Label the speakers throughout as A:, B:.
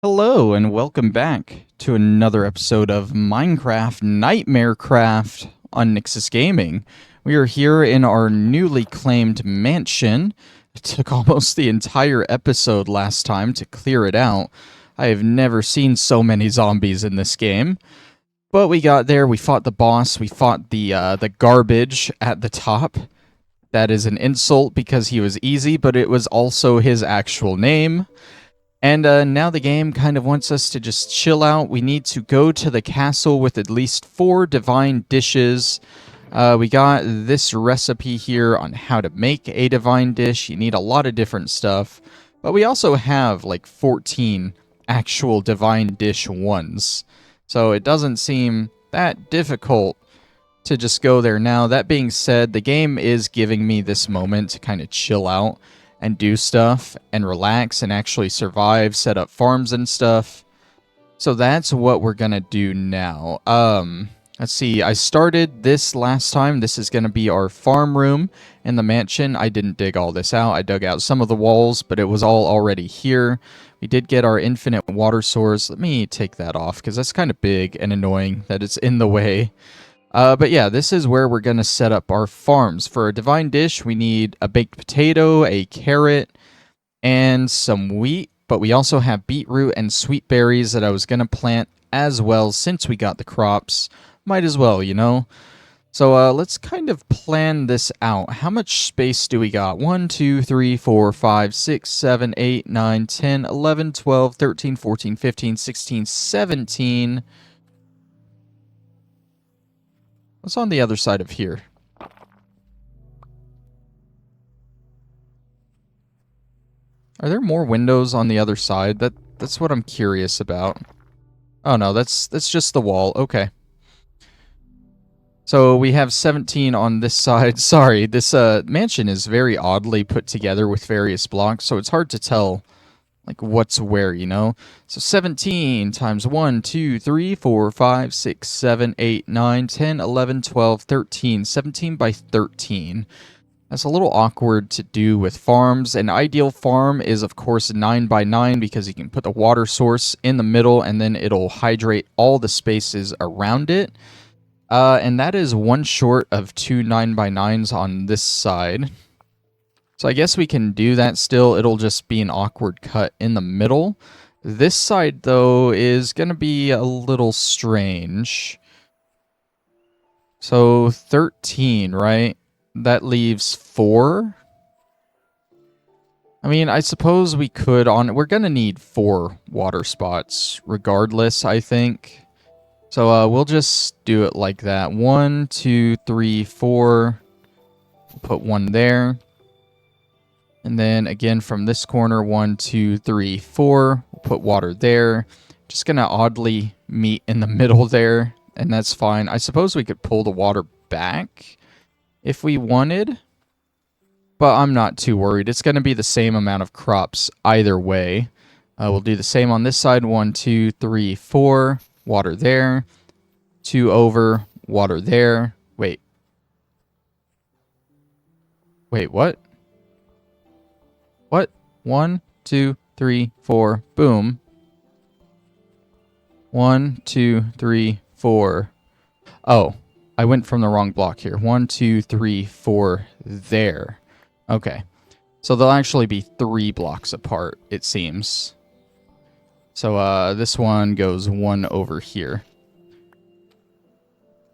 A: Hello and welcome back to another episode of Minecraft Nightmare Craft on Nyxus Gaming. We are here in our newly claimed mansion. It took almost the entire episode last time to clear it out. I have never seen so many zombies in this game. But we got there, we fought the boss, we fought the garbage at the top. That is an insult because he was easy, but it was also his actual name. And now the game kind of wants us to just chill out. We need to go to the castle with at least 4 divine dishes. We got this recipe here on how to make a divine dish. You need a lot of different stuff. But we also have like 14 actual divine dish ones. So it doesn't seem that difficult to just go there now. That being said, the game is giving me this moment to kind of chill out and do stuff and relax and actually survive, set up farms and stuff. So that's what we're gonna do now. Let's see, I started this last time. This is gonna be our farm room in the mansion. I didn't dig all this out. I dug out some of the walls, but it was all already here. We did get our infinite water source. Let me take that off because that's kind of big and annoying that it's in the way. But yeah, this is where we're going to set up our farms. For a divine dish, we need a baked potato, a carrot, and some wheat. But we also have beetroot and sweet berries that I was going to plant as well since we got the crops. Might as well, you know? So let's kind of plan this out. How much space do we got? 1, 2, 3, 4, 5, 6, 7, 8, 9, 10, 11, 12, 13, 14, 15, 16, 17... What's on the other side of here? Are there more windows on the other side? That's what I'm curious about. Oh no, that's just the wall. Okay. So we have 17 on this side. Sorry, this mansion is very oddly put together with various blocks, so it's hard to tell like what's where, you know? So 17 times 1, 2, 3, 4, 5, 6, 7, 8, 9, 10, 11, 12, 13. 17 by 13. That's a little awkward to do with farms. An ideal farm is, of course, 9 by 9 because you can put the water source in the middle and then it'll hydrate all the spaces around it. And that is one short of 2 9 by 9s on this side. So I guess we can do that still. It'll just be an awkward cut in the middle. This side, though, is going to be a little strange. So 13, right? That leaves 4. I mean, I suppose we could we're going to need 4 water spots regardless, I think. So we'll just do it like that. 1, 2, 3, 4. We'll put 1 there. And then again from this corner, 1, 2, 3, 4. We'll put water there. Just gonna oddly meet in the middle there, and that's fine. I suppose we could pull the water back if we wanted, but I'm not too worried. It's gonna be the same amount of crops either way. We'll do the same on this side. 1, 2, 3, 4. Water there. 2 over. Water there. Wait, what? What? 1, 2, 3, 4. Boom. 1, 2, 3, 4. Oh, I went from the wrong block here. 1, 2, 3, 4 there. Okay. So they'll actually be 3 blocks apart, it seems. So this one goes 1 over here.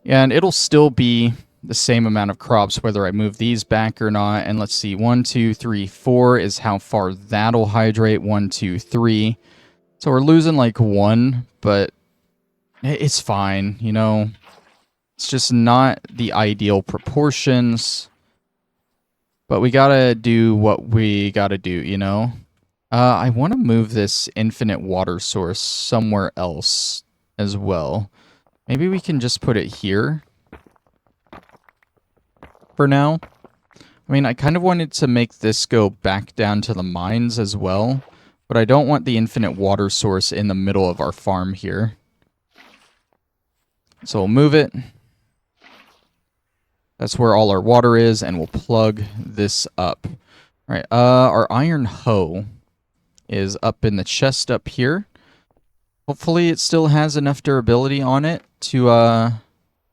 A: Yeah, and it'll still be the same amount of crops whether I move these back or not. And let's see, 1, 2, 3, 4 is how far that'll hydrate. 1, 2, 3. So we're losing like 1, but it's fine, you know. It's just not the ideal proportions, but we gotta do what we gotta do, you know. I want to move this infinite water source somewhere else as well. Maybe we can just put it here for now. I mean, I kind of wanted to make this go back down to the mines as well, but I don't want the infinite water source in the middle of our farm here. So we'll move it. That's where all our water is, and we'll plug this up. All right, our iron hoe is up in the chest up here. Hopefully it still has enough durability on it to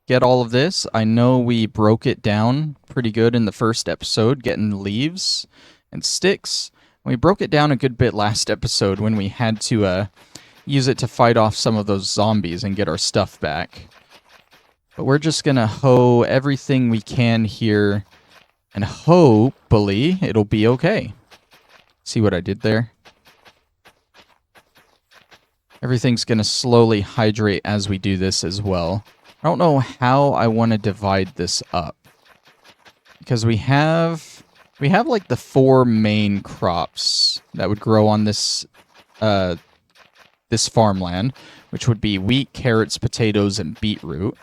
A: get all of this. I know we broke it down pretty good in the first episode, getting leaves and sticks. We broke it down a good bit last episode when we had to use it to fight off some of those zombies and get our stuff back. But we're just gonna hoe everything we can here, and hopefully it'll be okay. See what I did there? Everything's gonna slowly hydrate as we do this as well. I don't know how I want to divide this up, because we have like the 4 main crops that would grow on this this farmland, which would be wheat, carrots, potatoes, and beetroot.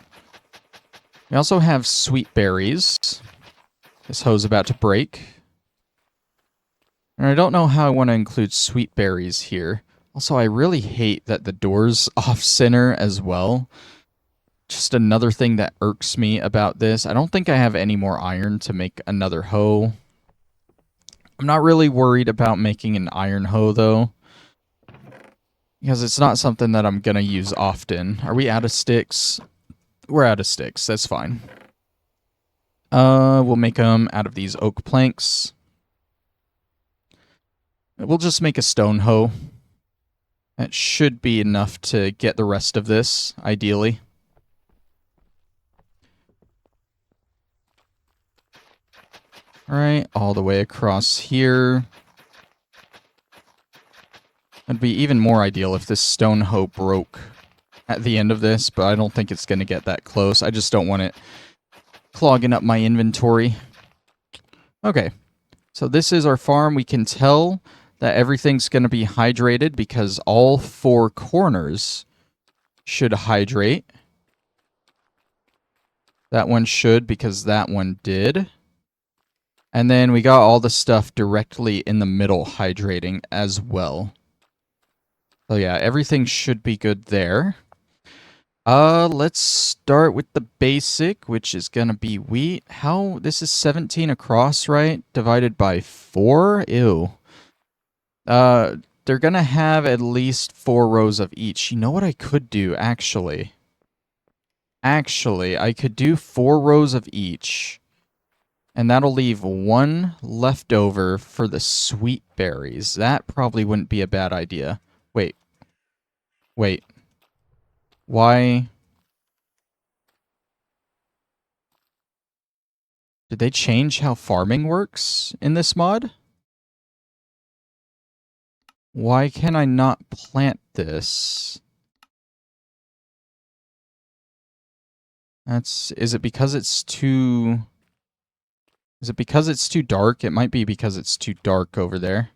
A: We also have sweet berries. This hoe's about to break. And I don't know how I want to include sweet berries here. Also, I really hate that the door's off-center as well. Just another thing that irks me about this. I don't think I have any more iron to make another hoe. I'm not really worried about making an iron hoe, though, because it's not something that I'm going to use often. Are we out of sticks? We're out of sticks. That's fine. We'll make them out of these oak planks. We'll just make a stone hoe. That should be enough to get the rest of this, ideally. Alright, all the way across here. It'd be even more ideal if this stone hoe broke at the end of this, but I don't think it's going to get that close. I just don't want it clogging up my inventory. Okay, so this is our farm. We can tell that everything's going to be hydrated because all 4 corners should hydrate. That one should because that one did. And then we got all the stuff directly in the middle hydrating as well. So yeah, everything should be good there. Let's start with the basic, which is gonna be wheat. How, this is 17 across, right? Divided by 4? Ew. They're gonna have at least 4 rows of each. You know what I could do, actually? Actually, I could do 4 rows of each. And that'll leave 1 left over for the sweet berries. That probably wouldn't be a bad idea. Wait. Wait. Why? Did they change how farming works in this mod? Why can I not plant this? Is it because it's too... Is it because it's too dark? It might be because it's too dark over there.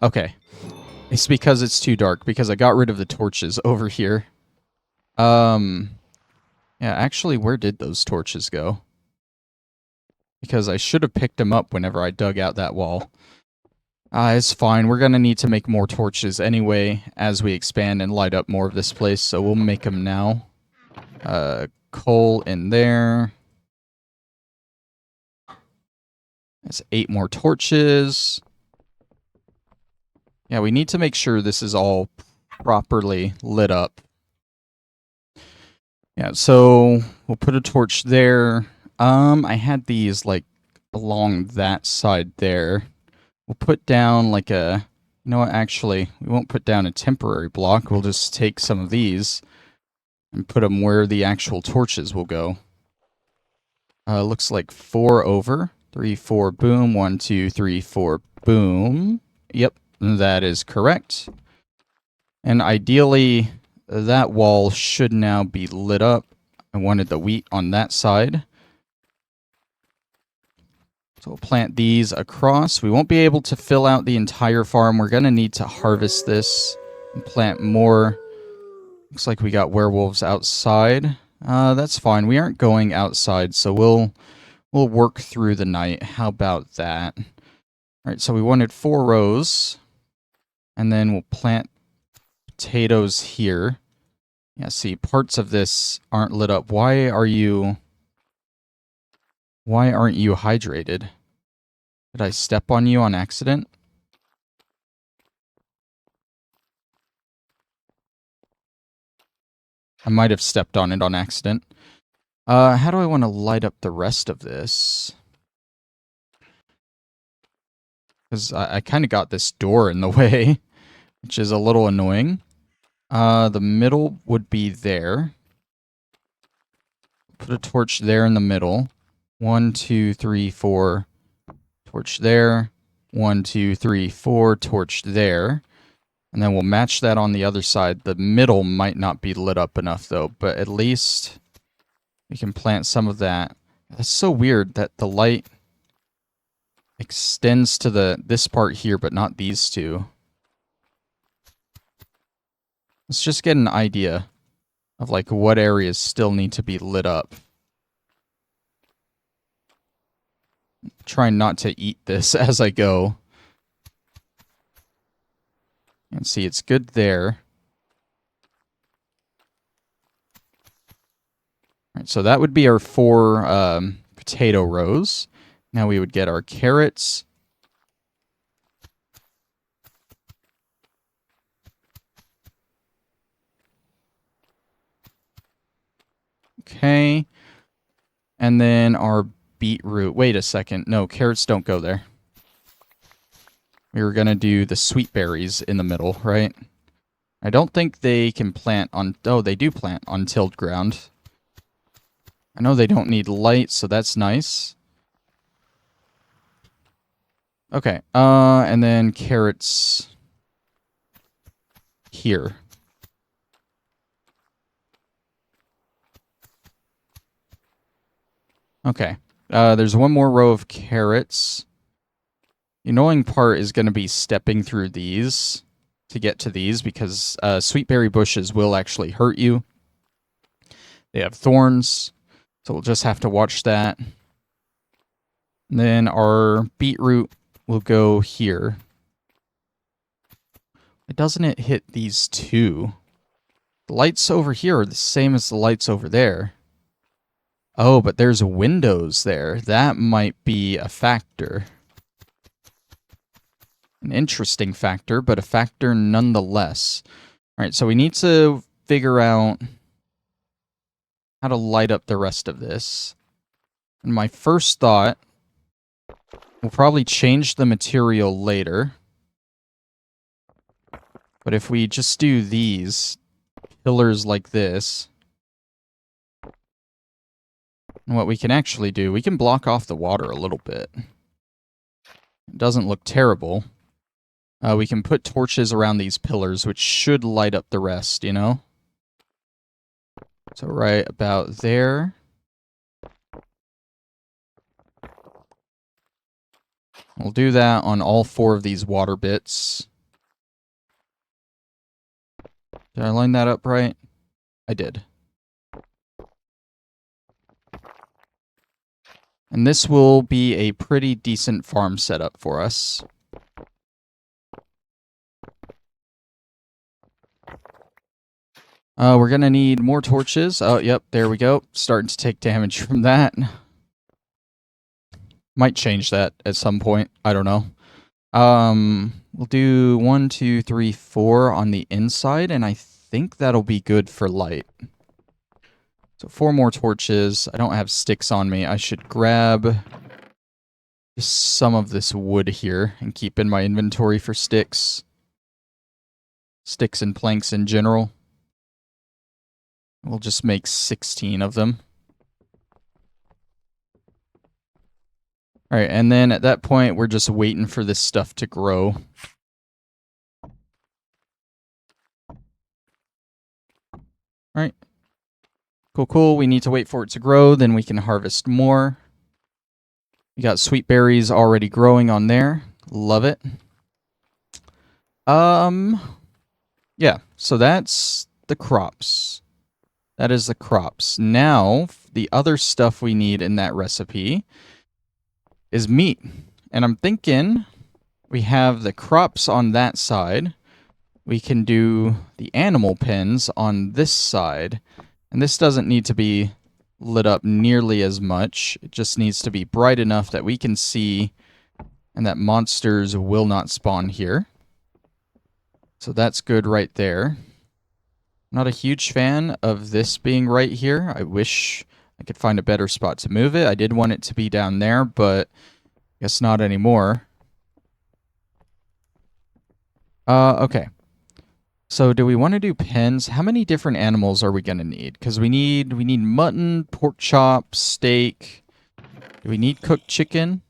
A: Okay. It's because it's too dark, because I got rid of the torches over here. Yeah, actually, where did those torches go? Because I should have picked them up whenever I dug out that wall. It's fine. We're going to need to make more torches anyway as we expand and light up more of this place, so we'll make them now. Coal in there. That's 8 more torches. Yeah, we need to make sure this is all properly lit up. Yeah, so we'll put a torch there. I had these, like, along that side there. We'll put down, like, a... You know what, actually, we won't put down a temporary block. We'll just take some of these and put them where the actual torches will go. Looks like 4 over. 3, 4, boom. 1, 2, 3, 4, boom. Yep, that is correct. And ideally, that wall should now be lit up. I wanted the wheat on that side. So we'll plant these across. We won't be able to fill out the entire farm. We're going to need to harvest this and plant more. Looks like we got werewolves outside. That's fine. We aren't going outside, so we'll work through the night. How about that? All right, so we wanted 4 rows. And then we'll plant potatoes here. Yeah, see, parts of this aren't lit up. Why aren't you hydrated? Did I step on you on accident? I might have stepped on it on accident. How do I want to light up the rest of this? Because I kind of got this door in the way, which is a little annoying. The middle would be there. Put a torch there in the middle. 1, 2, 3, 4. Torch there. 1, 2, 3, 4. Torch there. And then we'll match that on the other side. The middle might not be lit up enough, though, but at least we can plant some of that. That's so weird that the light extends to this part here, but not these two. Let's just get an idea of like what areas still need to be lit up. Trying not to eat this as I go. And see, it's good there. All right, so that would be our 4 potato rows. Now we would get our carrots. Okay. And then our beetroot. Wait a second. No, carrots don't go there. We were going to do the sweet berries in the middle, right? I don't think they can plant on... Oh, they do plant on tilled ground. I know they don't need light, so that's nice. Okay, and then carrots here. Okay, there's one more row of carrots. The annoying part is going to be stepping through these to get to these because sweet berry bushes will actually hurt you. They have thorns, so we'll just have to watch that. And then our beetroot will go here. Doesn't it hit these two? The lights over here are the same as the lights over there. Oh, but there's windows there. That might be a factor. An interesting factor, but a factor nonetheless. All right, so we need to figure out how to light up the rest of this. And my first thought, we'll probably change the material later. But if we just do these pillars like this, and what we can actually do, we can block off the water a little bit. It doesn't look terrible. We can put torches around these pillars, which should light up the rest, you know? So right about there. We'll do that on all 4 of these water bits. Did I line that up right? I did. And this will be a pretty decent farm setup for us. We're going to need more torches. Oh, yep, there we go. Starting to take damage from that. Might change that at some point. I don't know. We'll do 1, 2, 3, 4 on the inside, and I think that'll be good for light. So 4 more torches. I don't have sticks on me. I should grab just some of this wood here and keep in my inventory for sticks. Sticks and planks in general. We'll just make 16 of them. Alright, and then at that point, we're just waiting for this stuff to grow. Alright. Cool, cool. We need to wait for it to grow, then we can harvest more. We got sweet berries already growing on there. Love it. Yeah, so that's the crops. That is the crops. Now, the other stuff we need in that recipe is meat. And I'm thinking we have the crops on that side. We can do the animal pens on this side. And this doesn't need to be lit up nearly as much. It just needs to be bright enough that we can see and that monsters will not spawn here. So that's good right there. Not a huge fan of this being right here. I wish I could find a better spot to move it. I did want it to be down there, but guess not anymore. Okay. So do we want to do pens? How many different animals are we going to need? Because we need mutton, pork chop, steak. Do we need cooked chicken?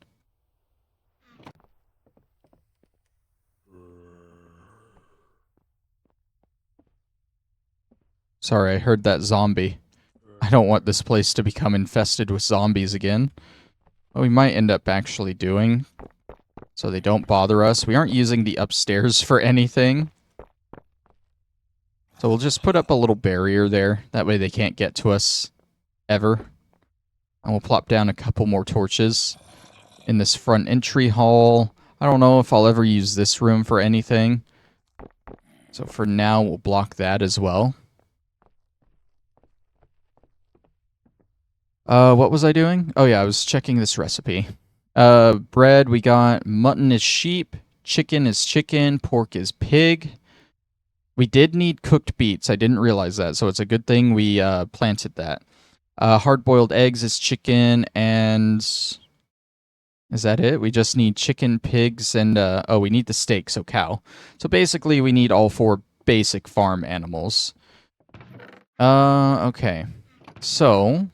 A: Sorry, I heard that zombie. I don't want this place to become infested with zombies again. Well, we might end up actually doing, so they don't bother us. We aren't using the upstairs for anything. So we'll just put up a little barrier there. That way they can't get to us ever. And we'll plop down a couple more torches in this front entry hall. I don't know if I'll ever use this room for anything. So for now, we'll block that as well. What was I doing? Oh yeah, I was checking this recipe. Bread, we got mutton is sheep, chicken is chicken, pork is pig. We did need cooked beets. I didn't realize that, so it's a good thing we planted that. Hard-boiled eggs is chicken, and is that it? We just need chicken, pigs, and oh, we need the steak, so cow. So basically, we need all 4 basic farm animals. Okay. So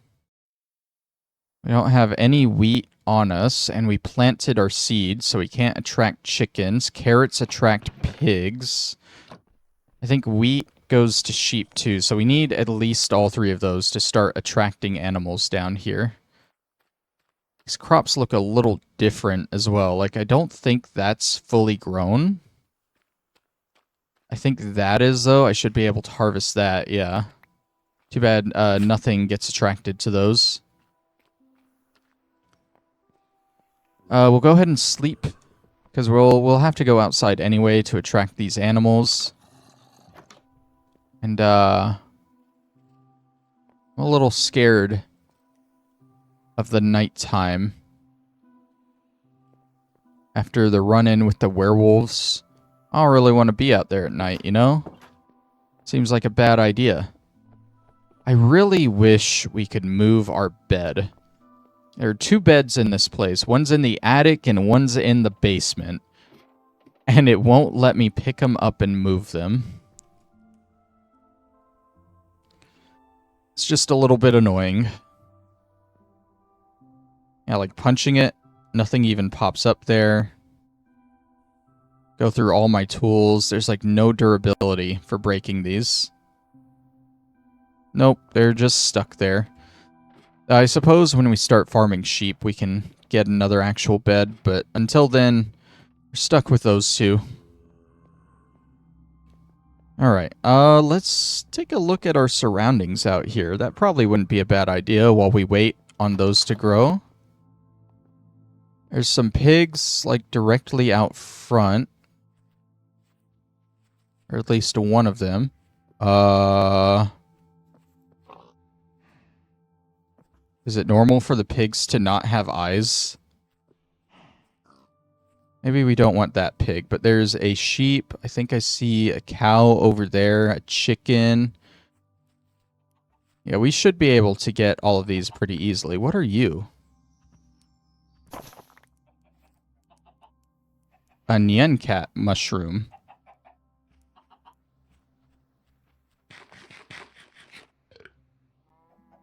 A: we don't have any wheat on us, and we planted our seeds, so we can't attract chickens. Carrots attract pigs. I think wheat goes to sheep too, so we need at least all 3 of those to start attracting animals down here. These crops look a little different as well. Like, I don't think that's fully grown. I think that is, though. I should be able to harvest that, yeah. Too bad nothing gets attracted to those. We'll go ahead and sleep, because we'll have to go outside anyway to attract these animals. And, I'm a little scared of the nighttime. After the run-in with the werewolves, I don't really want to be out there at night, you know? Seems like a bad idea. I really wish we could move our bed. There are 2 beds in this place. One's in the attic and one's in the basement. And it won't let me pick them up and move them. It's just a little bit annoying. Yeah, like punching it, nothing even pops up there. Go through all my tools. There's like no durability for breaking these. Nope, they're just stuck there. I suppose when we start farming sheep, we can get another actual bed, but until then, we're stuck with those 2. Alright, let's take a look at our surroundings out here. That probably wouldn't be a bad idea while we wait on those to grow. There's some pigs, like, directly out front. Or at least one of them. Is it normal for the pigs to not have eyes? Maybe we don't want that pig, but there's a sheep. I think I see a cow over there, a chicken. Yeah, we should be able to get all of these pretty easily. What are you? A Nyan cat mushroom.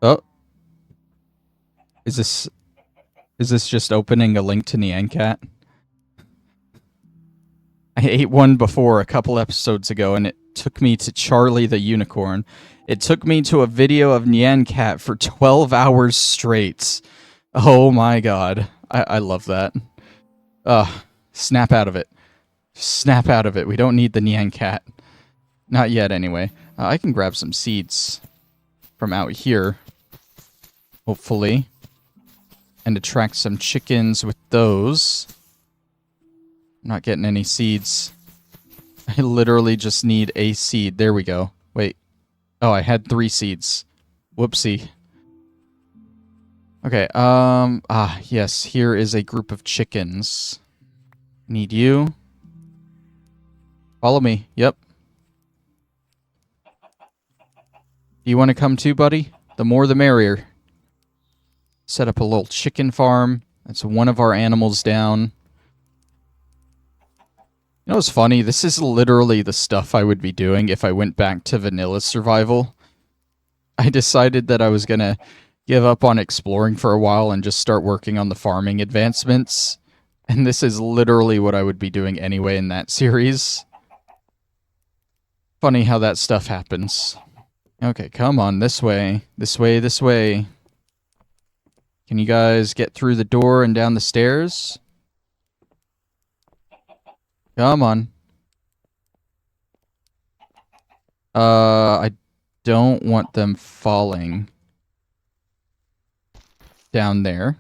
A: Oh. Is this just opening a link to Nyan cat? I ate one before a couple episodes ago, and it took me to Charlie the Unicorn. It took me to a video of Nyan cat for 12 hours straight. Oh my god. I love that. Snap out of it. Snap out of it. We don't need the Nyan cat. Not yet, anyway. I can grab some seeds from out here, hopefully, and attract some chickens with those. I'm not getting any seeds. I literally just need a seed. There we go. Wait. Oh, I had 3 seeds. Whoopsie. Okay, yes, here is a group of chickens. Need you. Follow me. Yep. Do you want to come too, buddy? The more the merrier. Set up a little chicken farm. That's one of our animals down. You know what's funny? This is literally the stuff I would be doing if I went back to vanilla survival. I decided that I was going to give up on exploring for a while and just start working on the farming advancements. And this is literally what I would be doing anyway in that series. Funny how that stuff happens. Okay, come on, this way. This way, this way. Can you guys get through the door and down the stairs? Come on. I don't want them falling down there.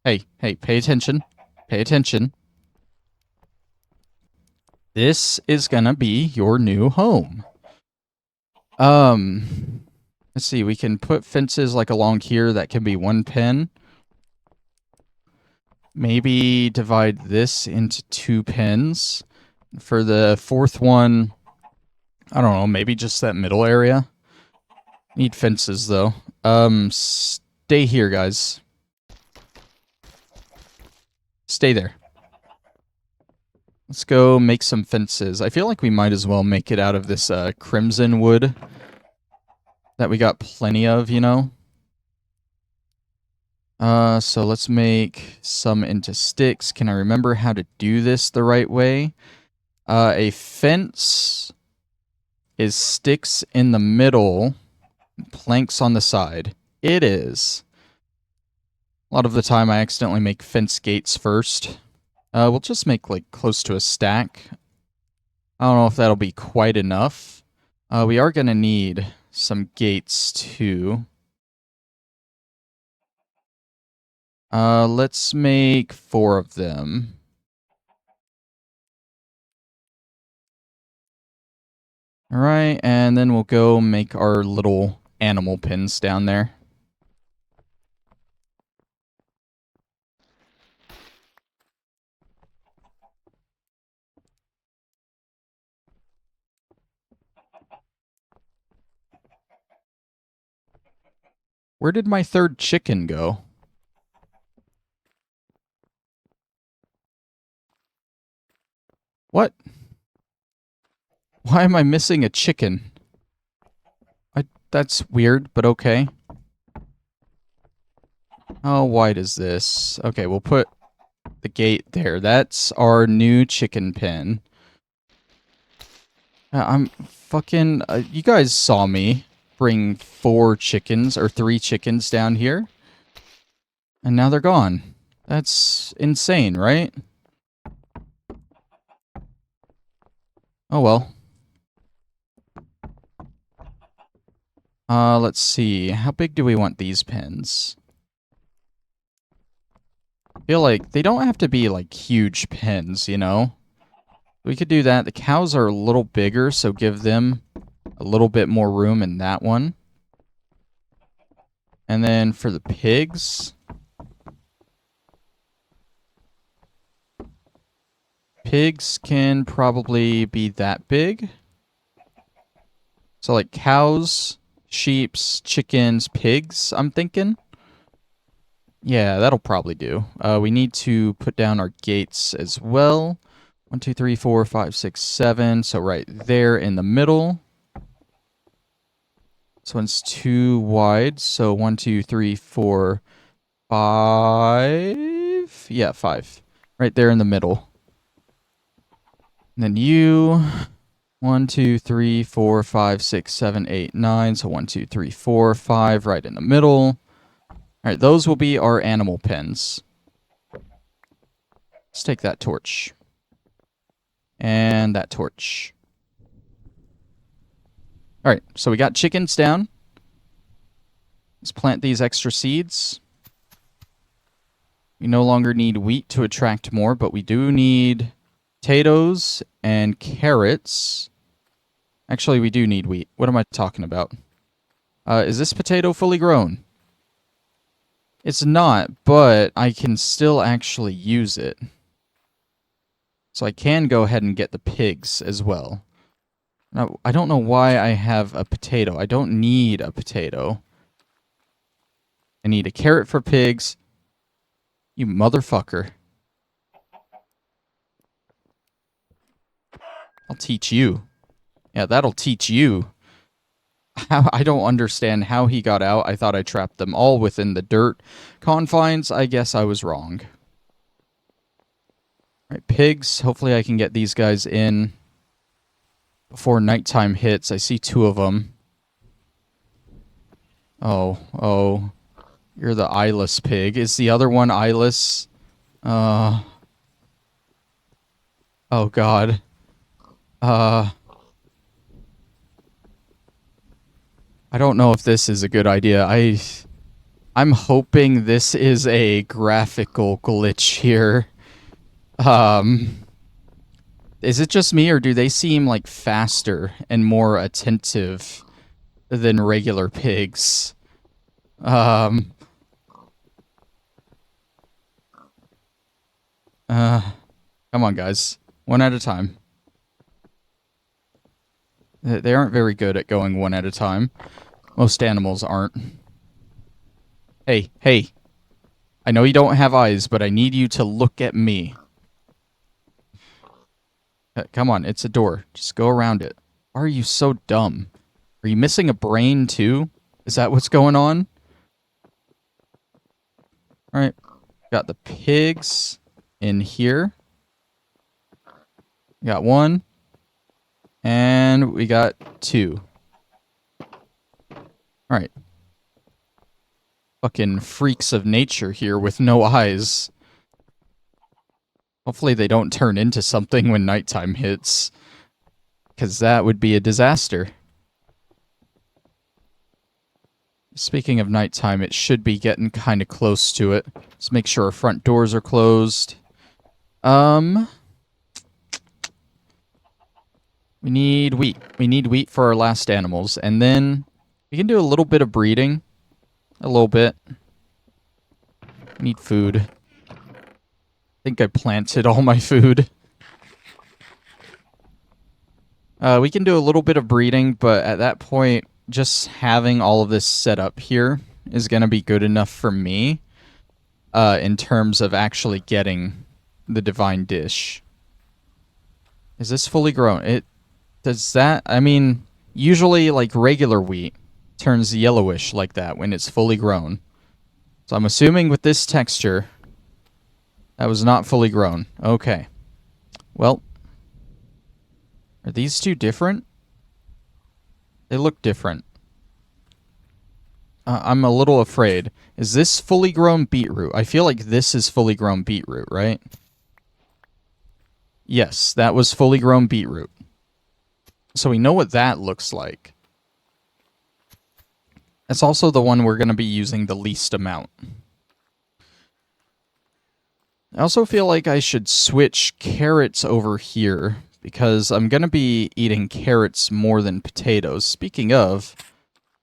A: Hey, pay attention. Pay attention. This is gonna be your new home. Let's see, we can put fences like along here that can be one pen. Maybe divide this into 2 pens. For the 4th one, I don't know, maybe just that middle area. Need fences though. Stay here, guys. Stay there. Let's go make some fences. I feel like we might as well make it out of this crimson wood that we got plenty of, you know? So let's make some into sticks. Can I remember how to do this the right way? A fence is sticks in the middle, planks on the side. It is. A lot of the time I accidentally make fence gates first. We'll just make like close to a stack. I don't know if that'll be quite enough. We are going to need some gates too. Let's make 4 of them. Alright, and then we'll go make our little animal pins down there. Where did my 3rd chicken go? What? Why am I missing a chicken? That's weird, but okay. How wide is this? Okay, we'll put the gate there. That's our new chicken pen. I'm fucking... you guys saw me bring 4 chickens, or 3 chickens down here. And now they're gone. That's insane, right? Oh well. Let's see. How big do we want these pens? I feel like they don't have to be like huge pens, you know? We could do that. The cows are a little bigger, so give them a little bit more room in that one. And then for the pigs... Pigs can probably be that big. So like cows, sheeps, chickens, pigs, I'm thinking. Yeah, that'll probably do. We need to put down our gates as well. 1, 2, 3, 4, 5, 6, 7. So right there in the middle. This one's too wide. So 1, 2, 3, 4, 5. Yeah, 5. Right there in the middle. And then you... 1, 2, 3, 4, 5, 6, 7, 8, 9. So 1, 2, 3, 4, 5 right in the middle. Alright, those will be our animal pens. Let's take that torch. And that torch. Alright, so we got chickens down. Let's plant these extra seeds. We no longer need wheat to attract more, but we do need potatoes and carrots. Actually, we do need wheat. What am I talking about? Is this potato fully grown? It's not, but I can still actually use it. So I can go ahead and get the pigs as well. Now, I don't know why I have a potato. I don't need a potato. I need a carrot for pigs. You motherfucker. I'll teach you. Yeah, that'll teach you. I don't understand how he got out. I thought I trapped them all within the dirt confines. I guess I was wrong. All right, pigs. Hopefully I can get these guys in before nighttime hits. I see 2 of them. Oh. You're the eyeless pig. Is the other one eyeless? Oh, God. I don't know if this is a good idea. I'm hoping this is a graphical glitch here. Is it just me, or do they seem like faster and more attentive than regular pigs? Come on, guys. One at a time. They aren't very good at going one at a time. Most animals aren't. Hey. I know you don't have eyes, but I need you to look at me. Come on, it's a door. Just go around it. Why are you so dumb? Are you missing a brain, too? Is that what's going on? Alright. Got the pigs in here. We got 1. And we got 2. Alright. Fucking freaks of nature here with no eyes. Hopefully they don't turn into something when nighttime hits. Because that would be a disaster. Speaking of nighttime, it should be getting kind of close to it. Let's make sure our front doors are closed. We need wheat. We need wheat for our last animals. And then we can do a little bit of breeding. A little bit. Need food. I think I planted all my food. We can do a little bit of breeding, but at that point, just having all of this set up here is going to be good enough for me in terms of actually getting the divine dish. Is this fully grown? Does that... I mean, usually, like, regular wheat turns yellowish like that when it's fully grown. So I'm assuming with this texture, that was not fully grown. Okay. Well, are these 2 different? They look different. I'm a little afraid. Is this fully grown beetroot? I feel like this is fully grown beetroot, right? Yes, that was fully grown beetroot. So we know what that looks like. That's also the one we're going to be using the least amount. I also feel like I should switch carrots over here, because I'm going to be eating carrots more than potatoes. Speaking of,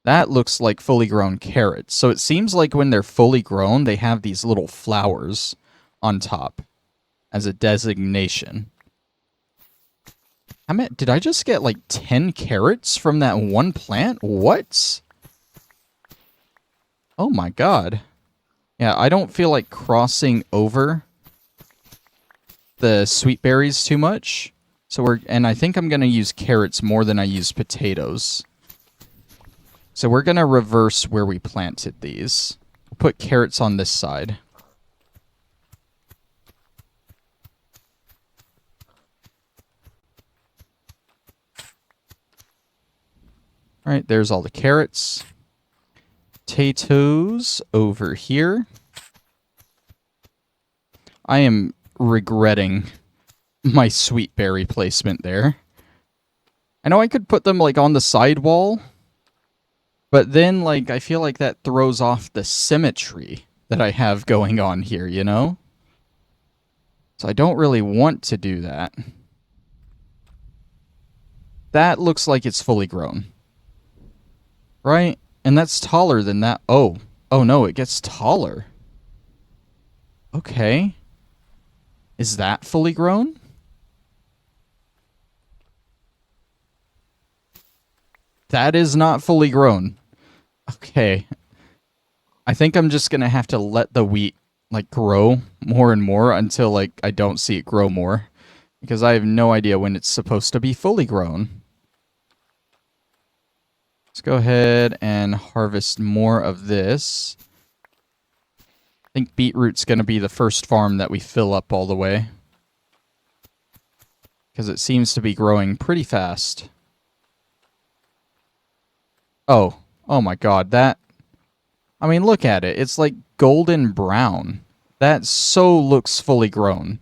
A: that looks like fully grown carrots. So it seems like when they're fully grown, they have these little flowers on top as a designation. Did I just get like 10 carrots from that one plant? What? Oh my god. Yeah, I don't feel like crossing over the sweet berries too much. And I think I'm going to use carrots more than I use potatoes. So we're going to reverse where we planted these. We'll put carrots on this side. Alright, there's all the carrots. Potatoes over here. I am regretting my sweet berry placement there. I know I could put them, like, on the side wall, but then, like, I feel like that throws off the symmetry that I have going on here, you know? So I don't really want to do that. That looks like it's fully grown. Right? And that's taller than that. Oh. Oh, no, it gets taller. Okay. Is that fully grown? That is not fully grown. Okay. I think I'm just gonna have to let the wheat, like, grow more and more until, like, I don't see it grow more. Because I have no idea when it's supposed to be fully grown. Let's go ahead and harvest more of this. I think beetroot's gonna be the first farm that we fill up all the way. Because it seems to be growing pretty fast. Oh. Oh my god, that... I mean, look at it. It's like golden brown. That so looks fully grown.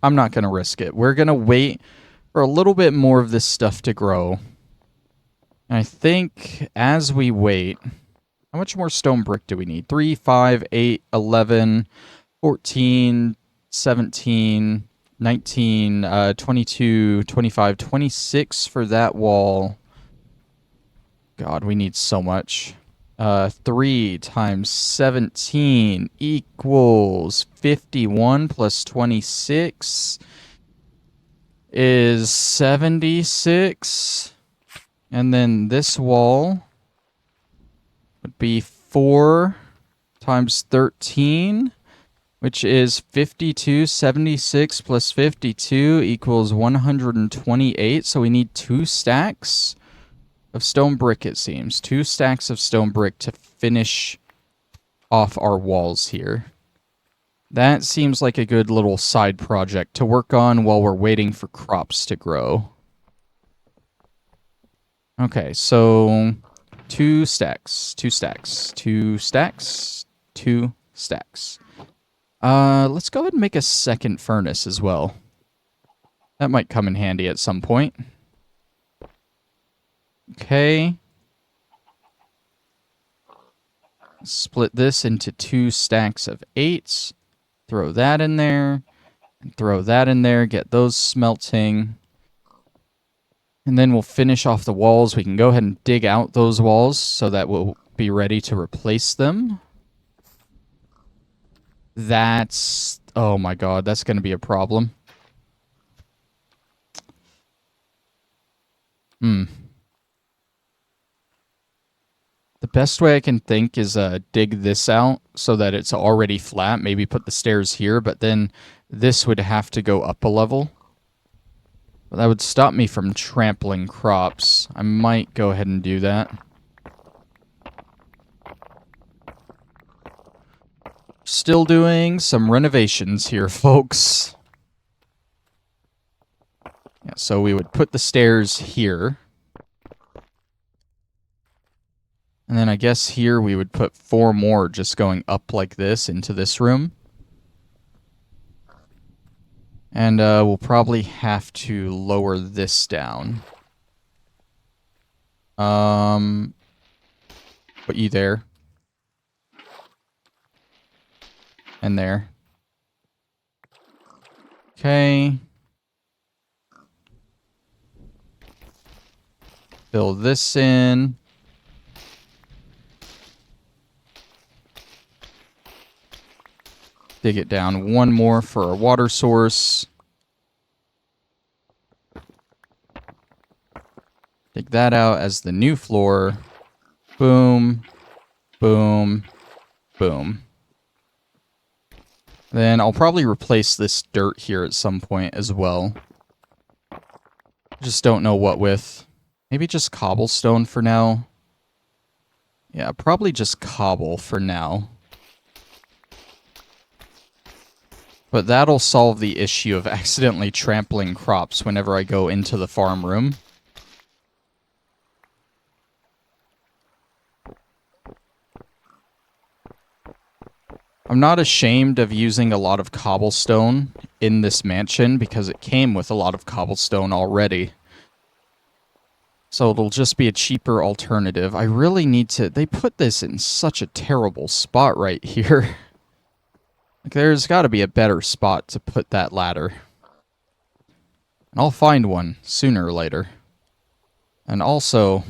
A: I'm not going to risk it. We're going to wait for a little bit more of this stuff to grow. And I think as we wait... How much more stone brick do we need? 3, 5, 8, 11, 14, 17, 19, 22, 25, 26 for that wall. God, we need so much. 3 times 17 equals 51 plus 26 is 76. And then this wall would be 4 times 13, which is 52. 76 plus 52 equals 128. So we need 2 stacks of stone brick, it seems. 2 stacks of stone brick to finish off our walls here. That seems like a good little side project to work on while we're waiting for crops to grow. Okay, so 2 stacks, 2 stacks, 2 stacks, 2 stacks. Let's go ahead and make a second furnace as well. That might come in handy at some point. Okay. Split this into 2 stacks of 8s. Throw that in there. And throw that in there. Get those smelting. And then we'll finish off the walls. We can go ahead and dig out those walls so that we'll be ready to replace them. That's... Oh my god, that's going to be a problem. The best way I can think is dig this out so that it's already flat. Maybe put the stairs here, but then this would have to go up a level. But that would stop me from trampling crops. I might go ahead and do that. Still doing some renovations here, folks. Yeah, so we would put the stairs here. And then I guess here we would put 4 more just going up like this into this room. And we'll probably have to lower this down. Put you there. And there. Okay. Fill this in. Dig it down 1 more for our water source. Dig that out as the new floor. Boom. Boom. Boom. Then I'll probably replace this dirt here at some point as well. Just don't know what with. Maybe just cobblestone for now. Yeah, probably just cobble for now. But that'll solve the issue of accidentally trampling crops whenever I go into the farm room. I'm not ashamed of using a lot of cobblestone in this mansion because it came with a lot of cobblestone already. So it'll just be a cheaper alternative. I really need to... They put this in such a terrible spot right here. Like, there's got to be a better spot to put that ladder. And I'll find one sooner or later. And also,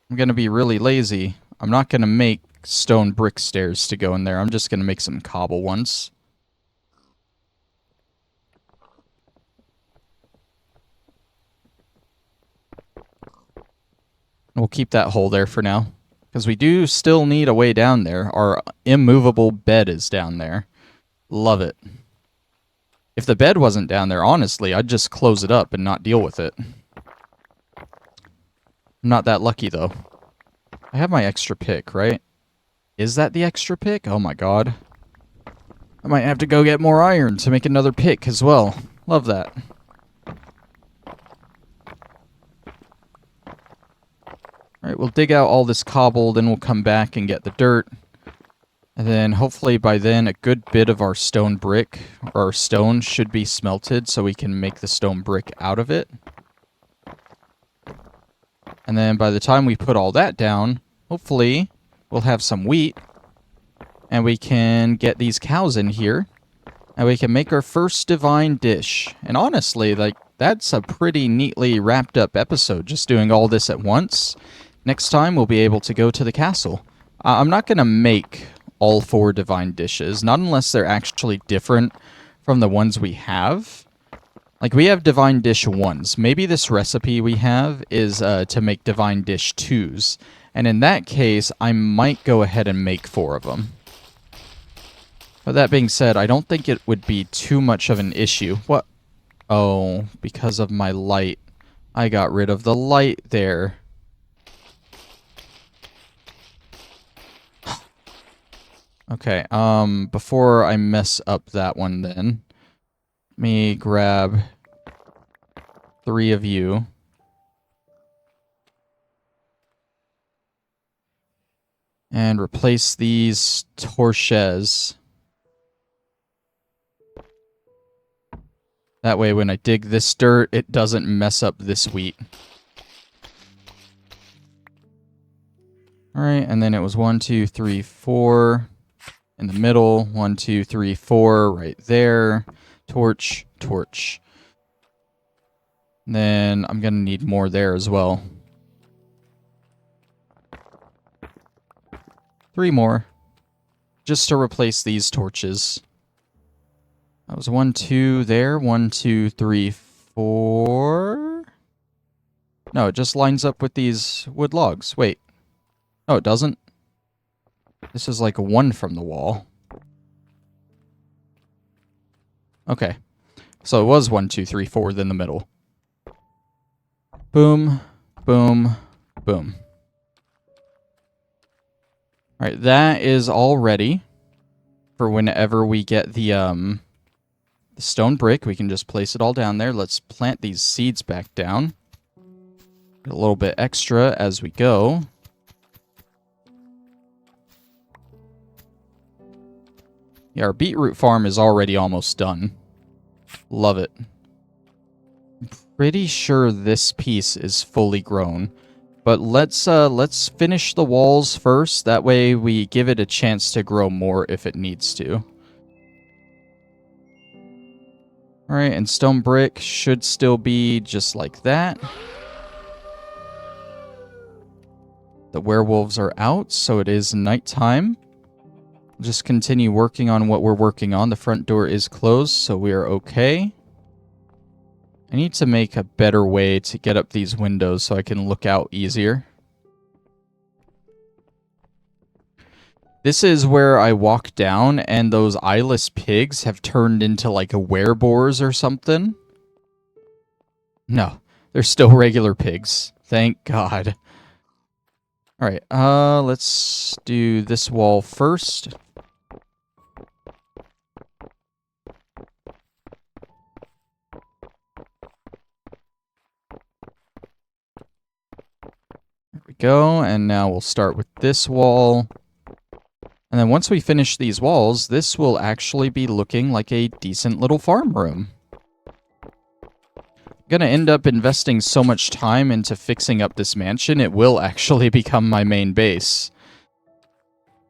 A: I'm going to be really lazy. I'm not going to make stone brick stairs to go in there. I'm just going to make some cobble ones. We'll keep that hole there for now. Because we do still need a way down there. Our immovable bed is down there. Love it. If the bed wasn't down there, honestly, I'd just close it up and not deal with it. I'm not that lucky, though. I have my extra pick, right? Is that the extra pick? Oh my god. I might have to go get more iron to make another pick as well. Love that. Alright, we'll dig out all this cobble, then we'll come back and get the dirt. And then hopefully by then a good bit of our stone brick, or our stone, should be smelted so we can make the stone brick out of it. And then by the time we put all that down, hopefully we'll have some wheat. And we can get these cows in here. And we can make our first divine dish. And honestly, like, that's a pretty neatly wrapped up episode, just doing all this at once. Next time, we'll be able to go to the castle. I'm not going to make all 4 divine dishes, not unless they're actually different from the ones we have. Like, we have divine dish 1s. Maybe this recipe we have is to make divine dish 2s. And in that case, I might go ahead and make 4 of them. But that being said, I don't think it would be too much of an issue. What? Oh, because of my light. I got rid of the light there. Okay, before I mess up that one then, let me grab 3 of you. And replace these torches. That way when I dig this dirt, it doesn't mess up this wheat. Alright, and then it was 1, 2, 3, 4... in the middle, 1, 2, 3, 4, right there. Torch, torch. And then I'm gonna need more there as well. 3 more. Just to replace these torches. That was 1, 2 there. 1, 2, 3, 4. No, it just lines up with these wood logs. Wait. No, it doesn't. This is like a 1 from the wall. Okay. So it was 1, 2, 3, 4, then the middle. Boom, boom, boom. Alright, that is all ready for whenever we get the stone brick. We can just place it all down there. Let's plant these seeds back down. Get a little bit extra as we go. Yeah, our beetroot farm is already almost done. Love it. I'm pretty sure this piece is fully grown. But let's finish the walls first. That way we give it a chance to grow more if it needs to. Alright, and stone brick should still be just like that. The werewolves are out, so it is nighttime. Just continue working on what we're working on. The front door is closed, so we are okay. I need to make a better way to get up these windows so I can look out easier. This is where I walk down and those eyeless pigs have turned into like a wereboars or something. No, they're still regular pigs. Thank God. Alright, let's do this wall first. There we go, and now we'll start with this wall. And then once we finish these walls, this will actually be looking like a decent little farm room. I'm gonna end up investing so much time into fixing up this mansion, it will actually become my main base.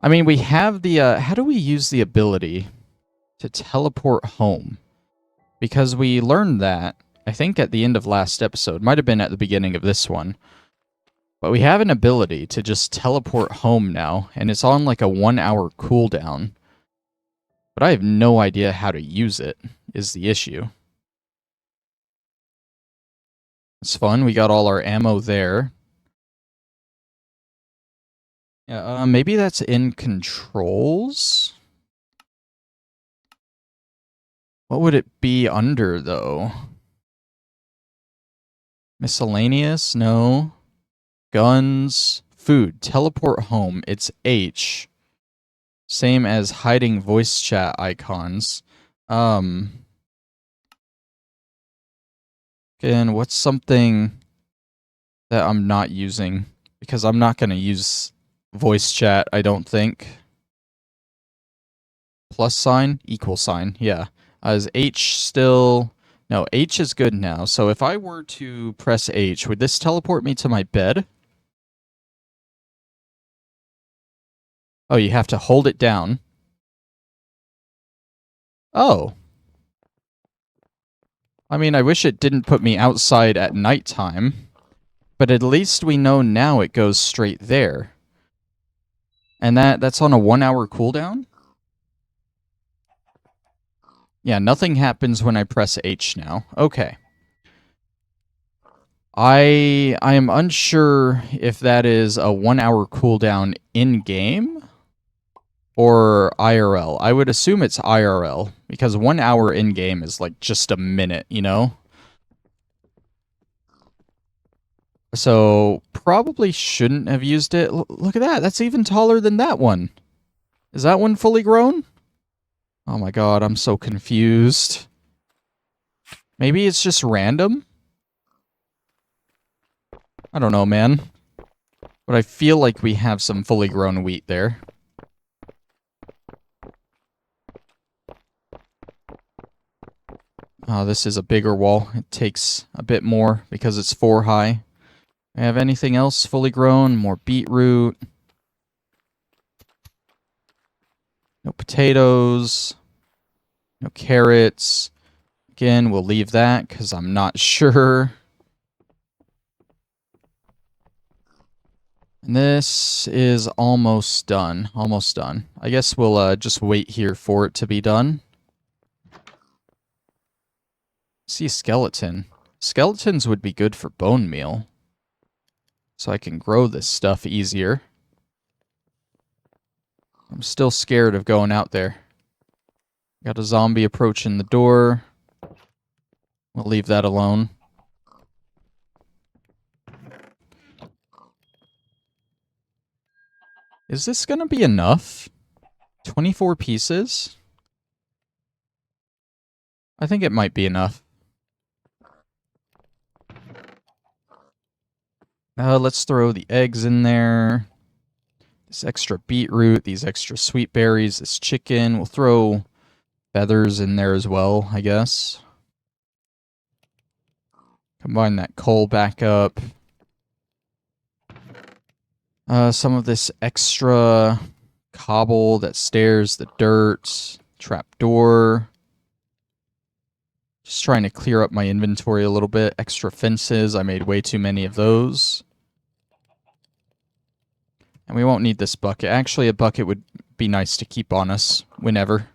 A: I mean, we have the, how do we use the ability to teleport home? Because we learned that, I think at the end of last episode, might have been at the beginning of this one. But we have an ability to just teleport home now, and it's on like a 1-hour cooldown. But I have no idea how to use it, is the issue. It's fun, we got all our ammo there. Yeah, maybe that's in controls? What would it be under, though? Miscellaneous? No. Guns. Food. Teleport home. It's H. Same as hiding voice chat icons. Again, what's something that I'm not using? Because I'm not going to use voice chat, I don't think. Plus sign? Equal sign, yeah. Is H still... No, H is good now. So if I were to press H, would this teleport me to my bed? Oh, you have to hold it down. Oh. I mean, I wish it didn't put me outside at nighttime. But at least we know now it goes straight there. And that's on a 1-hour cooldown? Yeah, nothing happens when I press H now. Okay. I am unsure if that is a 1-hour cooldown in-game or IRL. I would assume it's IRL, because 1 hour in-game is like just a minute, you know? So, probably shouldn't have used it. Look at that, that's even taller than that one. Is that one fully grown? Oh my god, I'm so confused. Maybe it's just random? I don't know, man. But I feel like we have some fully grown wheat there. Oh, this is a bigger wall. It takes a bit more because it's 4 high. I have anything else fully grown? More beetroot. No potatoes. No carrots. Again, we'll leave that because I'm not sure. And this is almost done. Almost done. I guess we'll just wait here for it to be done. See a skeleton. Skeletons would be good for bone meal. So I can grow this stuff easier. I'm still scared of going out there. Got a zombie approaching the door. We'll leave that alone. Is this gonna be enough? 24 pieces? I think it might be enough. Let's throw the eggs in there. This extra beetroot, these extra sweet berries, this chicken. We'll throw feathers in there as well, I guess. Combine that coal back up. Some of this extra cobble, that stairs, the dirt, trapdoor. Just trying to clear up my inventory a little bit. Extra fences, I made way too many of those. And we won't need this bucket. Actually, a bucket would be nice to keep on us whenever.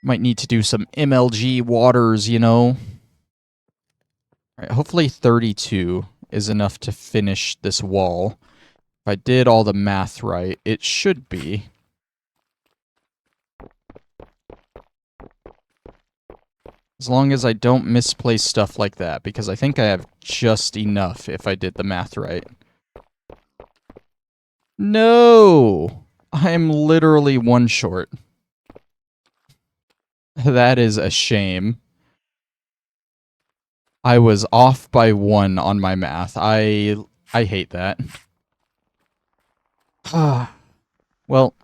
A: Might need to do some MLG waters, you know. All right, hopefully 32 is enough to finish this wall. If I did all the math right, it should be. As long as I don't misplace stuff like that, because I think I have just enough if I did the math right. No! I'm literally one short. That is a shame. I was off by 1 on my math. I hate that. Well,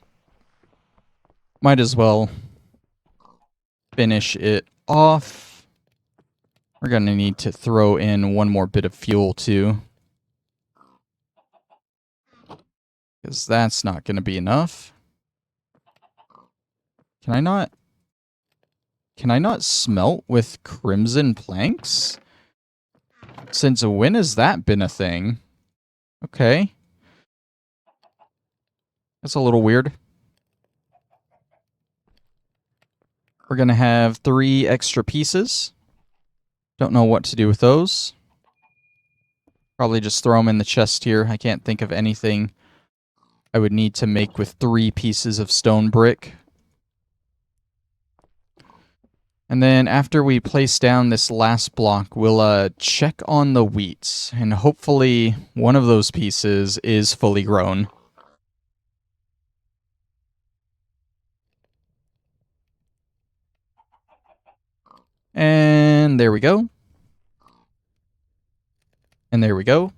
A: might as well finish it off. We're gonna need to throw in one more bit of fuel too, because that's not gonna be enough. Can I not smelt with crimson planks? Since when has that been a thing? Okay. That's a little weird. We're gonna have 3 extra pieces. Don't know what to do with those. Probably just throw them in the chest here. I can't think of anything I would need to make with 3 pieces of stone brick. And then after we place down this last block, we'll check on the wheat, and hopefully one of those pieces is fully grown. And there we go. And there we go.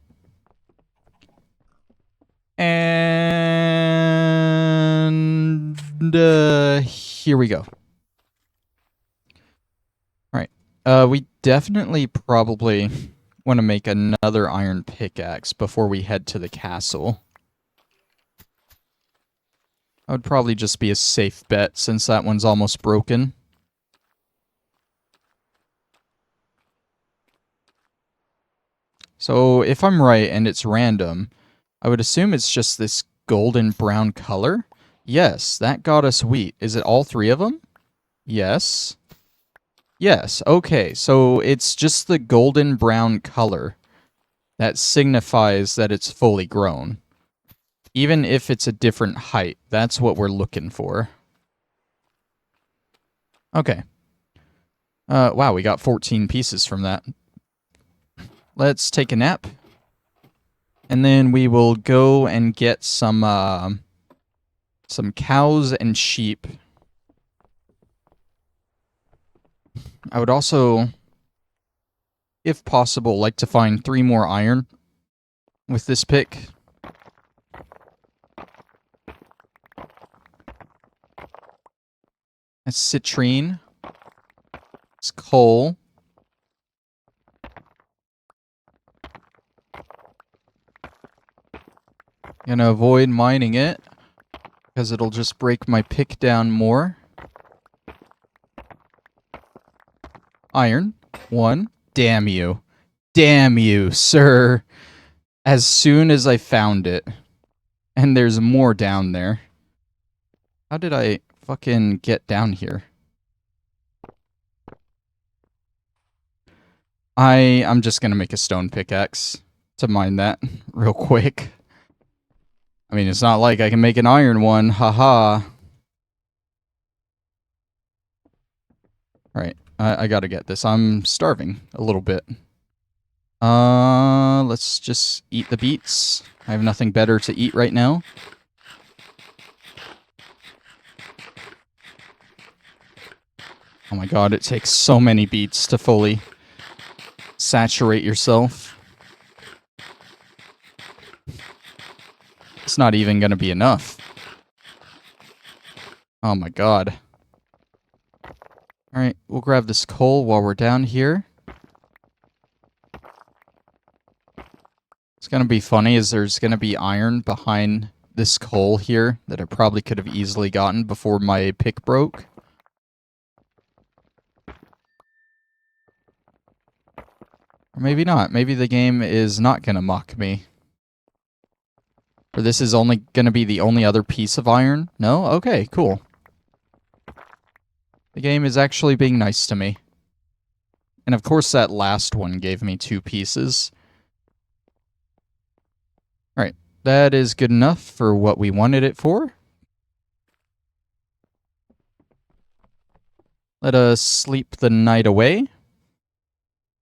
A: And here we go. Alright. We definitely probably want to make another iron pickaxe before we head to the castle. That would probably just be a safe bet since that one's almost broken. So if I'm right and it's random, I would assume it's just this golden brown color. Yes, that got us wheat. Is it all 3 of them? Yes. Yes, okay, so it's just the golden brown color that signifies that it's fully grown. Even if it's a different height, that's what we're looking for. Okay. Wow, we got 14 pieces from that. Let's take a nap. And then we will go and get some cows and sheep. I would also, if possible, like to find 3 more iron with this pick. That's citrine. It's coal. Gonna avoid mining it, because it'll just break my pick down more. Iron. 1. Damn you. Damn you, sir. As soon as I found it. And there's more down there. How did I fucking get down here? I'm just gonna make a stone pickaxe to mine that real quick. I mean, it's not like I can make an iron one, haha. Alright, I gotta get this. I'm starving a little bit. Let's just eat the beets. I have nothing better to eat right now. Oh my god, it takes so many beets to fully saturate yourself. It's not even gonna be enough. Oh my god. Alright, we'll grab this coal while we're down here. It's gonna be funny is there's gonna be iron behind this coal here that I probably could have easily gotten before my pick broke. Or maybe not. Maybe the game is not gonna mock me. Or this is only gonna be the only other piece of iron? No? Okay, cool. The game is actually being nice to me. And of course that last one gave me 2 pieces. Alright, that is good enough for what we wanted it for. Let us sleep the night away.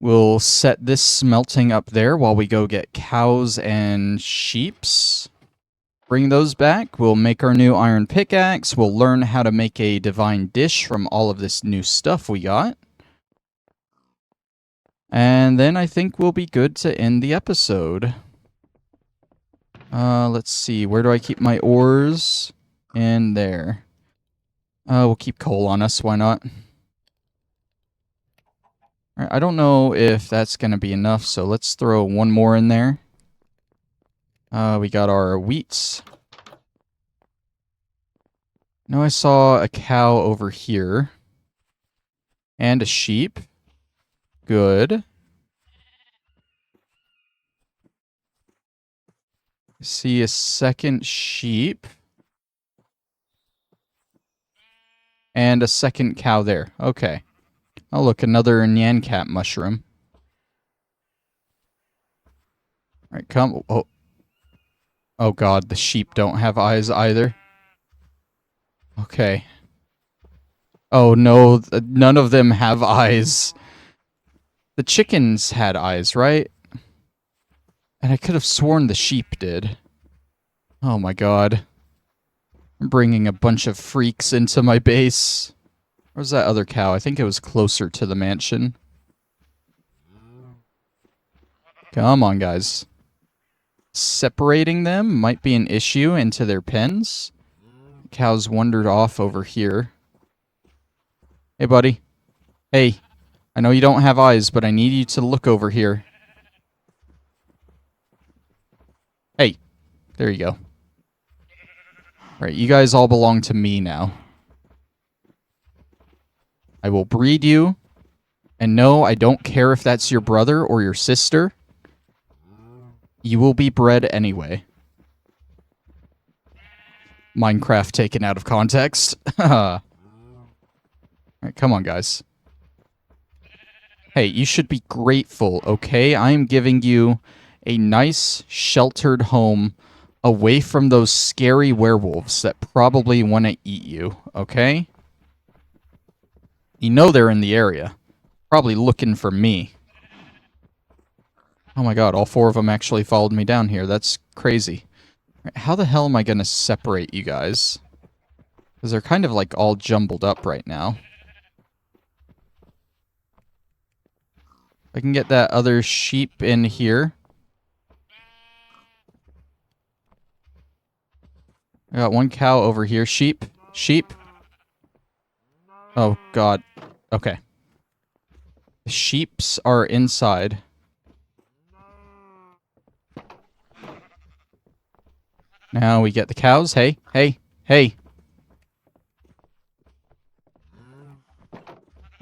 A: We'll set this smelting up there while we go get cows and sheeps. Bring those back. We'll make our new iron pickaxe. We'll learn how to make a divine dish from all of this new stuff we got. And then I think we'll be good to end the episode. Let's see. Where do I keep my ores? In there. We'll keep coal on us. Why not? Alright, I don't know if that's going to be enough, so let's throw 1 more in there. We got our wheats. Now I saw a cow over here. And a sheep. Good. See a second sheep. And a second cow there. Okay. Oh, look, another Nyancat mushroom. Alright, come. Oh. Oh god, the sheep don't have eyes either. Okay. Oh no, none of them have eyes. The chickens had eyes, right? And I could have sworn the sheep did. Oh my god. I'm bringing a bunch of freaks into my base. Where's that other cow? I think it was closer to the mansion. Come on, guys. Separating them might be an issue into their pens. Cows wandered off over here. Hey, buddy. Hey, I know you don't have eyes, but I need you to look over here. Hey, there you go. Right, you guys all belong to me now. I will breed you. And no, I don't care if that's your brother or your sister. You will be bred anyway. Minecraft taken out of context. Alright, come on, guys. Hey, you should be grateful, okay? I am giving you a nice, sheltered home away from those scary werewolves that probably want to eat you, okay? You know they're in the area. Probably looking for me. Oh my god, all 4 of them actually followed me down here. That's crazy. How the hell am I going to separate you guys? Because they're kind of like all jumbled up right now. I can get that other sheep in here. I got 1 cow over here. Sheep. Sheep. Oh, God. Okay. The sheeps are inside. Now we get the cows. Hey, hey, hey.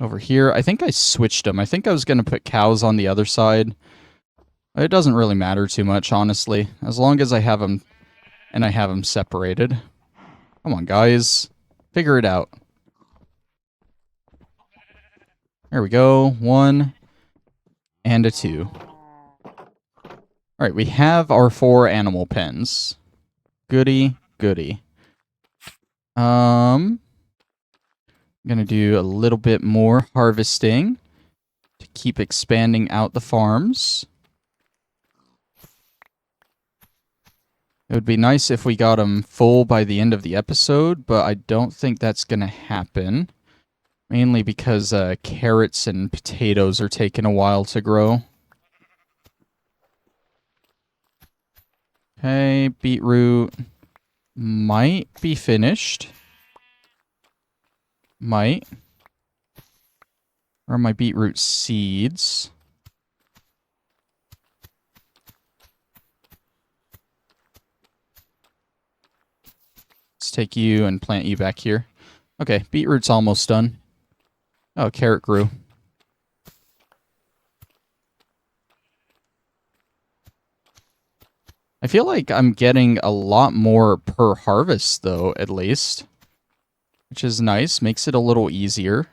A: Over here. I think I switched them. I think I was going to put cows on the other side. It doesn't really matter too much, honestly. As long as I have them, and I have them separated. Come on, guys. Figure it out. There we go. 1 and a 2. Alright, we have our 4 animal pens. Goody, goody. I'm gonna do a little bit more harvesting to keep expanding out the farms. It would be nice if we got them full by the end of the episode, but I don't think that's gonna happen. Mainly because carrots and potatoes are taking a while to grow. Okay, beetroot might be finished. Might. Where are my beetroot seeds? Let's take you and plant you back here. Okay, beetroot's almost done. Oh, carrot grew. I feel like I'm getting a lot more per harvest, though, at least. Which is nice. Makes it a little easier.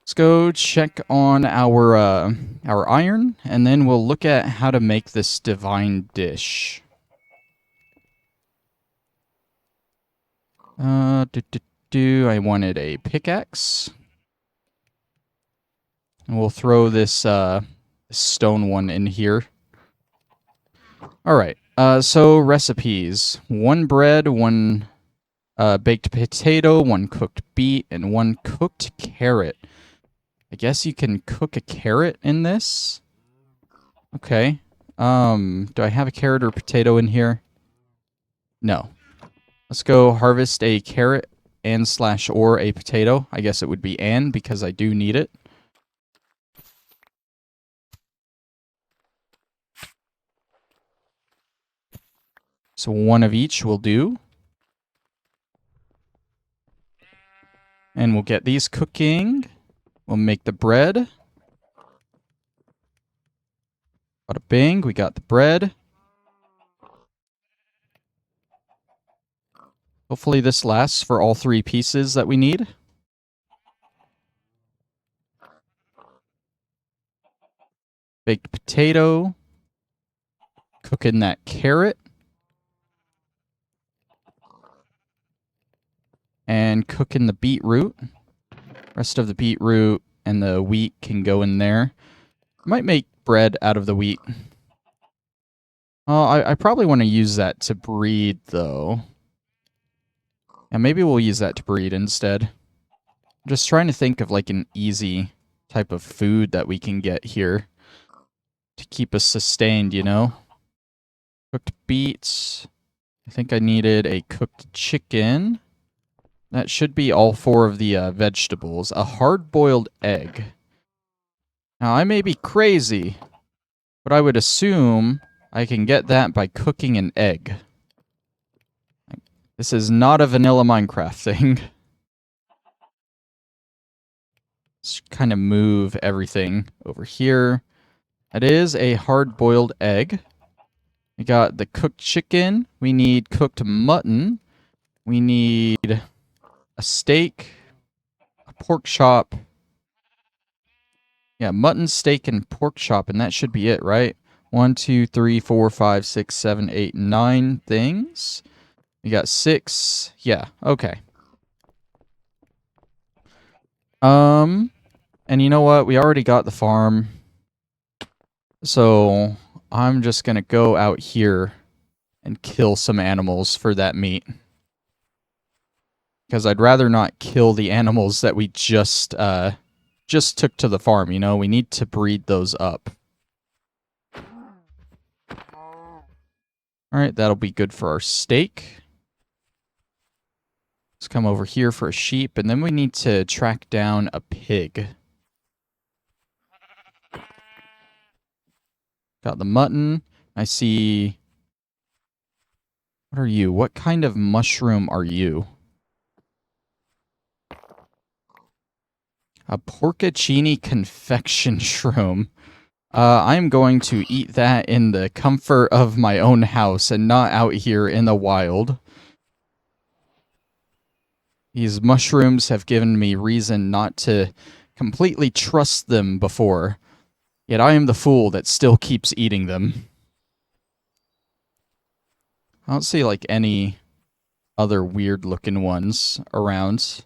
A: Let's go check on our iron, and then we'll look at how to make this divine dish. I wanted a pickaxe. And we'll throw this stone one in here. Alright, so recipes. 1 bread, 1 baked potato, 1 cooked beet, and 1 cooked carrot. I guess you can cook a carrot in this? Okay. Do I have a carrot or potato in here? No. Let's go harvest a carrot and / or a potato. I guess it would be and because I do need it. So 1 of each will do. And we'll get these cooking. We'll make the bread. Bada bing, we got the bread. Hopefully this lasts for all 3 pieces that we need. Baked potato. cooking that carrot. And cooking the beetroot. Rest of the beetroot and the wheat can go in there. Might make bread out of the wheat. I probably want to use that to breed, though. Yeah, maybe we'll use that to breed instead. I'm just trying to think of like an easy type of food that we can get here to keep us sustained, you know? Cooked beets. I think I needed a cooked chicken. That should be all 4 of the vegetables. A hard-boiled egg. Now, I may be crazy, but I would assume I can get that by cooking an egg. This is not a vanilla Minecraft thing. Let's kind of move everything over here. It is a hard-boiled egg. We got the cooked chicken. We need cooked mutton. We need a steak, a pork chop. Yeah, mutton, steak, and pork chop, and that should be it, right? 1, 2, 3, 4, 5, 6, 7, 8, 9 things. We got 6. Yeah, okay. And you know what? We already got the farm. So I'm just going to go out here and kill some animals for that meat. Because I'd rather not kill the animals that we just took to the farm, you know? We need to breed those up. Alright, that'll be good for our steak. Let's come over here for a sheep, and then we need to track down a pig. Got the mutton. I see... What are you? What kind of mushroom are you? A porcini confection shroom. I'm going to eat that in the comfort of my own house and not out here in the wild. These mushrooms have given me reason not to completely trust them before. Yet I am the fool that still keeps eating them. I don't see, like, any other weird-looking ones around.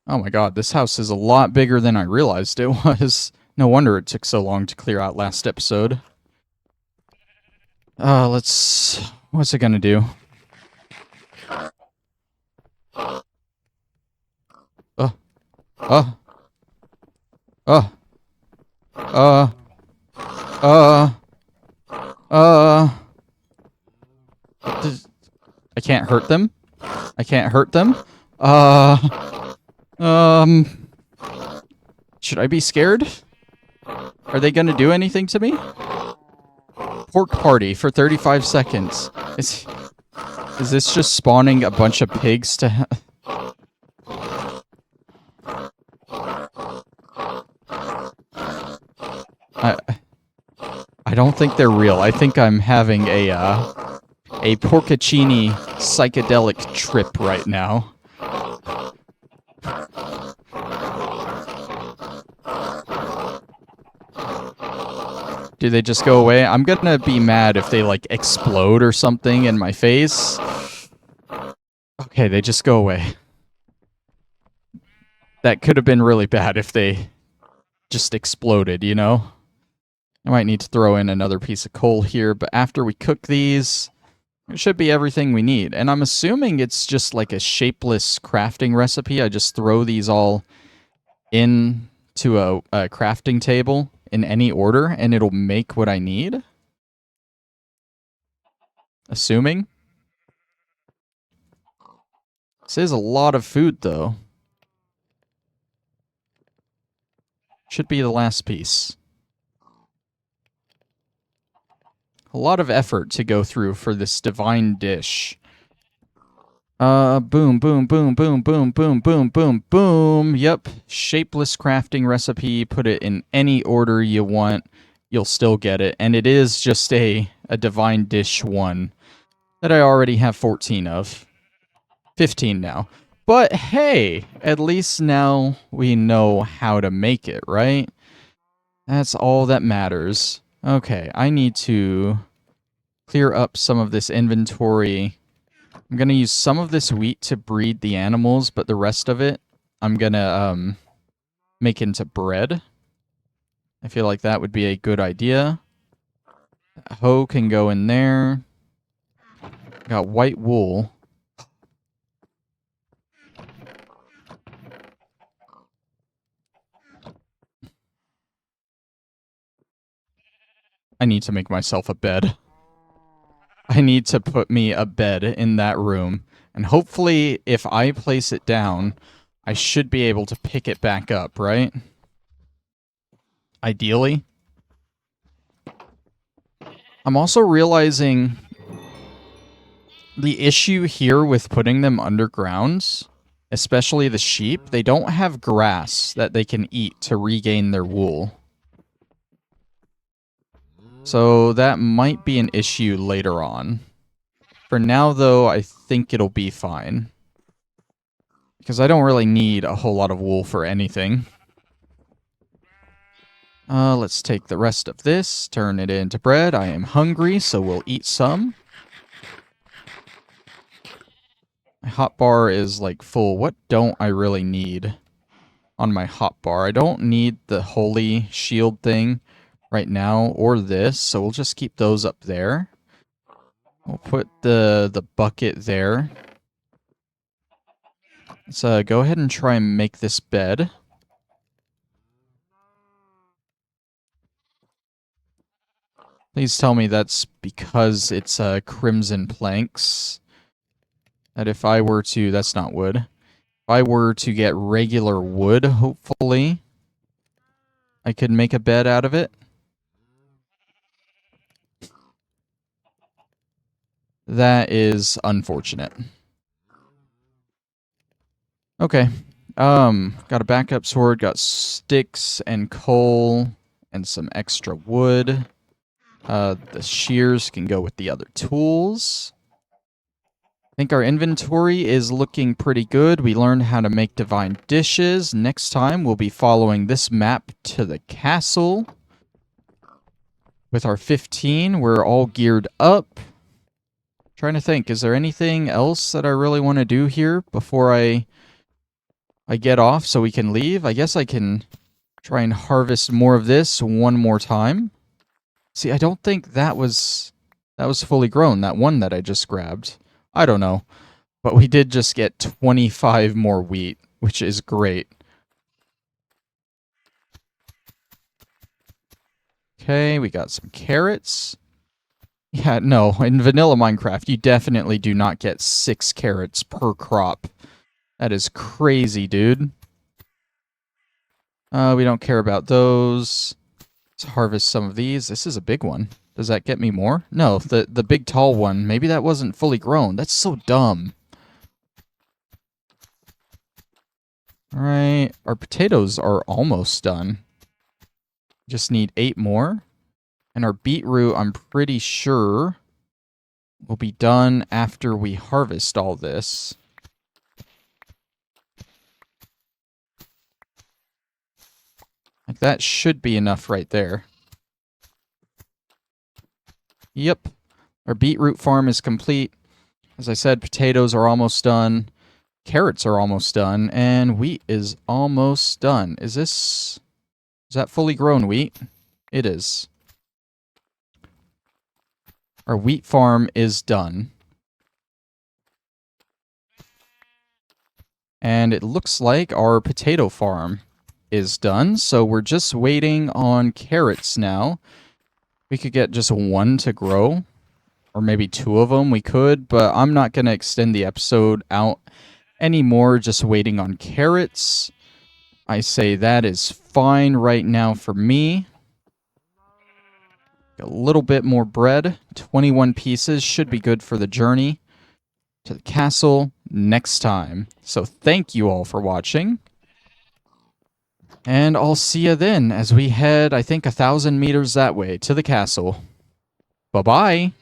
A: Oh my god, this house is a lot bigger than I realized it was. No wonder it took so long to clear out last episode. What's it gonna do? I can't hurt them? I can't hurt them? Should I be scared? Are they gonna do anything to me? Pork party for 35 seconds. Is this just spawning a bunch of pigs to... I don't think they're real. I think I'm having a porcini psychedelic trip right now. Do they just go away? I'm gonna be mad if they, like, explode or something in my face. Okay, they just go away. That could have been really bad if they just exploded, you know? I might need to throw in another piece of coal here, but after we cook these, it should be everything we need. And I'm assuming it's just like a shapeless crafting recipe. I just throw these all into a crafting table in any order, and it'll make what I need. Assuming. This is a lot of food, though. Should be the last piece. A lot of effort to go through for this divine dish. Boom, boom, boom, boom, boom, boom, boom, boom, boom. Yep, shapeless crafting recipe. Put it in any order you want. You'll still get it. And it is just a divine dish one that I already have 14 of. 15 now. But hey, at least now we know how to make it, right? That's all that matters. Okay, I need to clear up some of this inventory. I'm going to use some of this wheat to breed the animals, but the rest of it I'm going to make into bread. I feel like that would be a good idea. Hoe can go in there. Got white wool. I need to make myself a bed. I need to put me a bed in that room. And hopefully, if I place it down, I should be able to pick it back up, right? Ideally. I'm also realizing the issue here with putting them underground, especially the sheep, they don't have grass that they can eat to regain their wool. So that might be an issue later on. For now, though, I think it'll be fine. Because I don't really need a whole lot of wool for anything. Let's take the rest of this, turn it into bread. I am hungry, so we'll eat some. My hotbar is like full. What don't I really need on my hotbar? I don't need the holy shield thing right now or this, so we'll just keep those up there. We'll put the bucket there. Let's go ahead and try and make this bed. Please tell me that's because it's crimson planks. That if I were to... That's not wood. If I were to get regular wood, hopefully, I could make a bed out of it. That is unfortunate. Okay. Got a backup sword, got sticks and coal, and some extra wood. The shears can go with the other tools. I think our inventory is looking pretty good. We learned how to make divine dishes. Next time, we'll be following this map to the castle. With our 15, we're all geared up. Trying to think, is there anything else that I really want to do here before I get off so we can leave? I guess I can try and harvest more of this one more time. See, I don't think that was fully grown, that one that I just grabbed. I don't know. But we did just get 25 more wheat, which is great. Okay, we got some carrots. Yeah, no, in vanilla Minecraft, you definitely do not get 6 carrots per crop. That is crazy, dude. We don't care about those. Let's harvest some of these. This is a big one. Does that get me more? No, the big tall one. Maybe that wasn't fully grown. That's so dumb. Alright, our potatoes are almost done. Just need 8 more. And our beetroot, I'm pretty sure, will be done after we harvest all this. Like, that should be enough right there. Yep. Our beetroot farm is complete. As I said, potatoes are almost done. Carrots are almost done. And wheat is almost done. Is that fully grown wheat? It is. Our wheat farm is done. And it looks like our potato farm is done. So we're just waiting on carrots now. We could get just one to grow. Or maybe 2 of them we could. But I'm not going to extend the episode out anymore. Just waiting on carrots. I say that is fine right now for me. A little bit more bread. 21 pieces should be good for the journey to the castle next time. So thank you all for watching. And I'll see you then as we head, I think, 1,000 meters that way to the castle. Bye-bye.